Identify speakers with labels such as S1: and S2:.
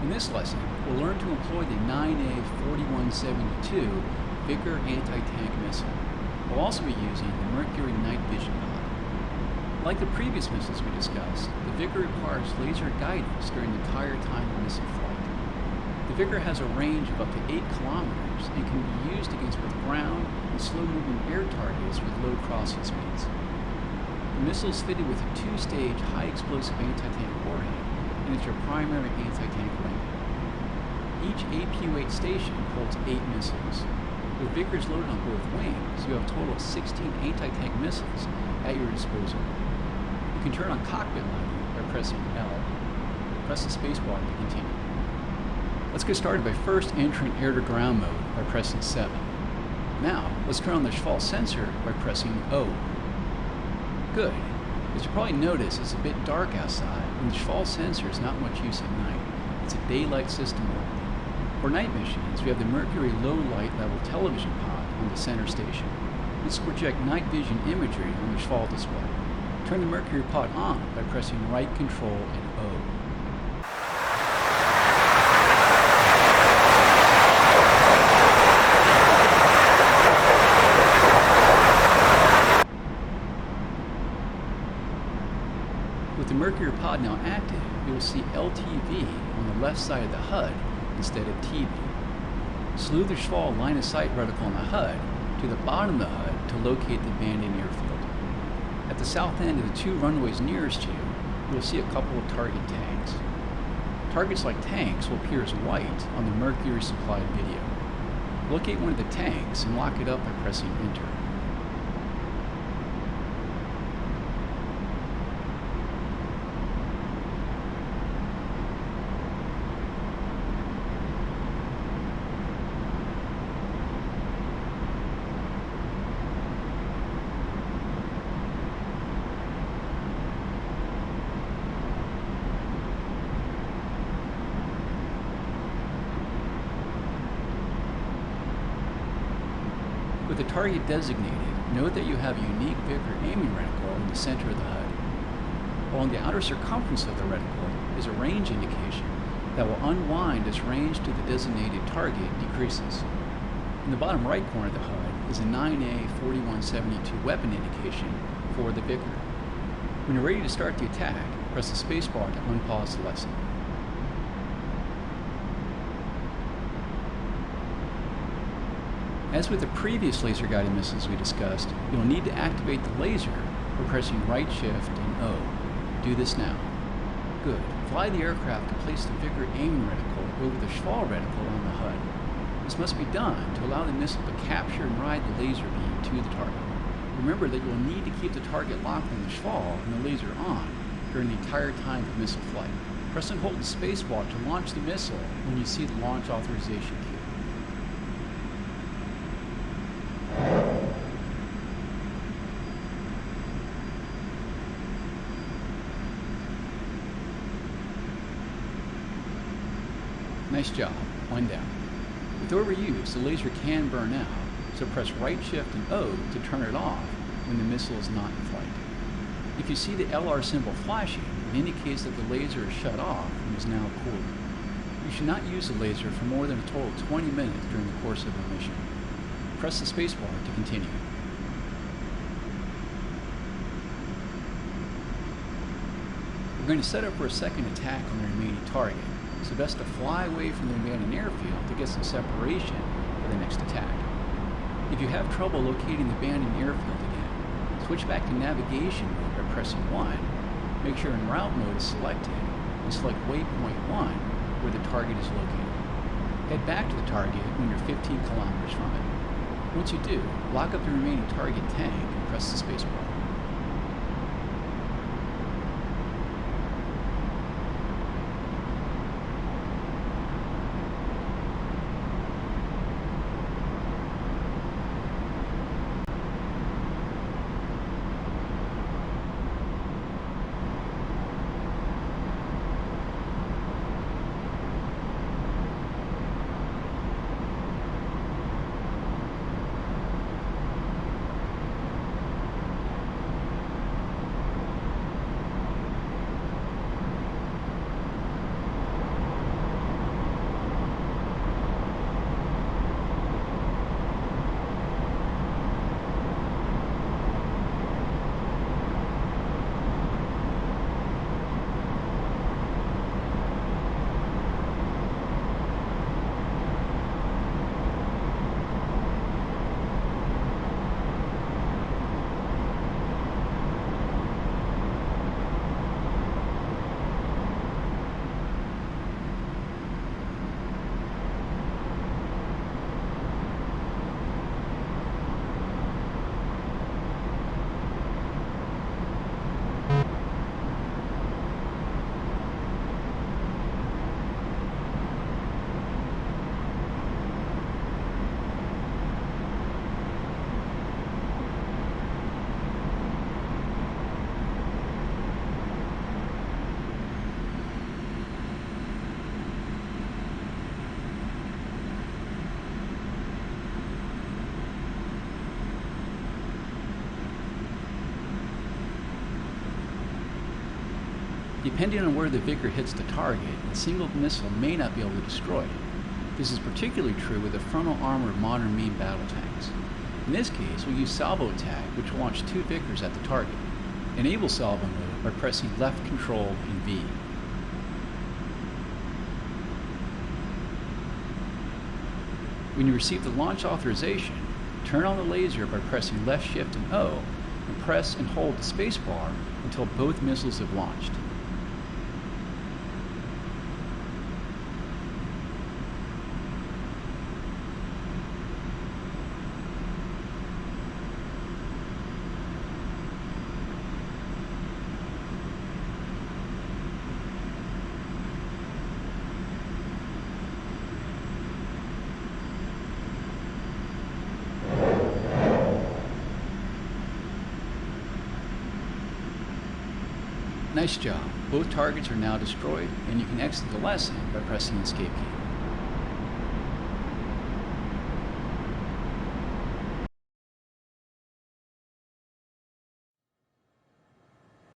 S1: In this lesson, we'll learn to employ the 9A4172 Vikrh anti-tank missile. We'll also be using the Mercuy night vision pod. Like the previous missiles we discussed, the Vikrh requires laser guidance during the entire time of missile flight. The Vikrh has a range of up to 8 kilometers and can be used against both ground and slow-moving air targets with low crossing speeds. The missile is fitted with a 2-stage high-explosive anti-tank warhead and is your primary anti-tank weapon. Each APU-8 station holds 8 missiles. With Vikrhs loaded on both wings, you have a total of 16 anti-tank missiles at your disposal. You can turn on cockpit lighting by pressing L. Press the spacebar to continue. Let's get started by first entering air-to-ground mode by pressing 7. Now, let's turn on the Schwall sensor by pressing O. Good. As you probably noticed, it's a bit dark outside, and the Schwall sensor is not much use at night. It's a daylight system only. For night missions, we have the Mercury low light level television pod on the center station. This will project night vision imagery on the Schwall display. Turn the Mercury pod on by pressing right control and O. With the Mercury pod now active, you will see LTV on the left side of the HUD instead of TV. Slew the Schwall line of sight reticle on the HUD to the bottom of the HUD to locate the abandoned airfield. At the south end of the 2 runways nearest you, you will see a couple of target tanks. Targets like tanks will appear as white on the Mercury supplied video. Locate one of the tanks and lock it up by pressing Enter. With the target designated, note that you have a unique Vikrh aiming reticle in the center of the HUD. Along the outer circumference of the reticle is a range indication that will unwind as range to the designated target decreases. In the bottom right corner of the HUD is a 9A4172 weapon indication for the Vikrh. When you're ready to start the attack, press the spacebar to unpause the lesson. As with the previous laser-guided missiles we discussed, you'll need to activate the laser by pressing right shift and O. Do this now. Good. Fly the aircraft to place the Vikrh aiming reticle over the Schwall reticle on the HUD. This must be done to allow the missile to capture and ride the laser beam to the target. Remember that you'll need to keep the target locked on the Schwall and the laser on during the entire time of missile flight. Press and hold the spacebar to launch the missile when you see the launch authorization key. Nice job. One down. With overuse, the laser can burn out, so press right shift and O to turn it off when the missile is not in flight. If you see the LR symbol flashing, it indicates that the laser is shut off and is now cooling. You should not use the laser for more than a total of 20 minutes during the course of the mission. Press the spacebar to continue. We're going to set up for a second attack on the remaining target. It's best to fly away from the abandoned airfield to get some separation for the next attack. If you have trouble locating the abandoned airfield again, switch back to navigation mode by pressing 1, make sure in route mode is selected, and select waypoint 1 where the target is located. Head back to the target when you're 15 kilometers from it. Once you do, lock up the remaining target tank and press the spacebar. Depending on where the Vikrh hits the target, a single missile may not be able to destroy it. This is particularly true with the frontal armor of modern main battle tanks. In this case, we use salvo attack, which will launch 2 Vikrhs at the target. Enable salvo mode by pressing left control and V. When you receive the launch authorization, turn on the laser by pressing left shift and O, and press and hold the spacebar until both missiles have launched. Nice job. Both targets are now destroyed, and you can exit the lesson by pressing the escape key.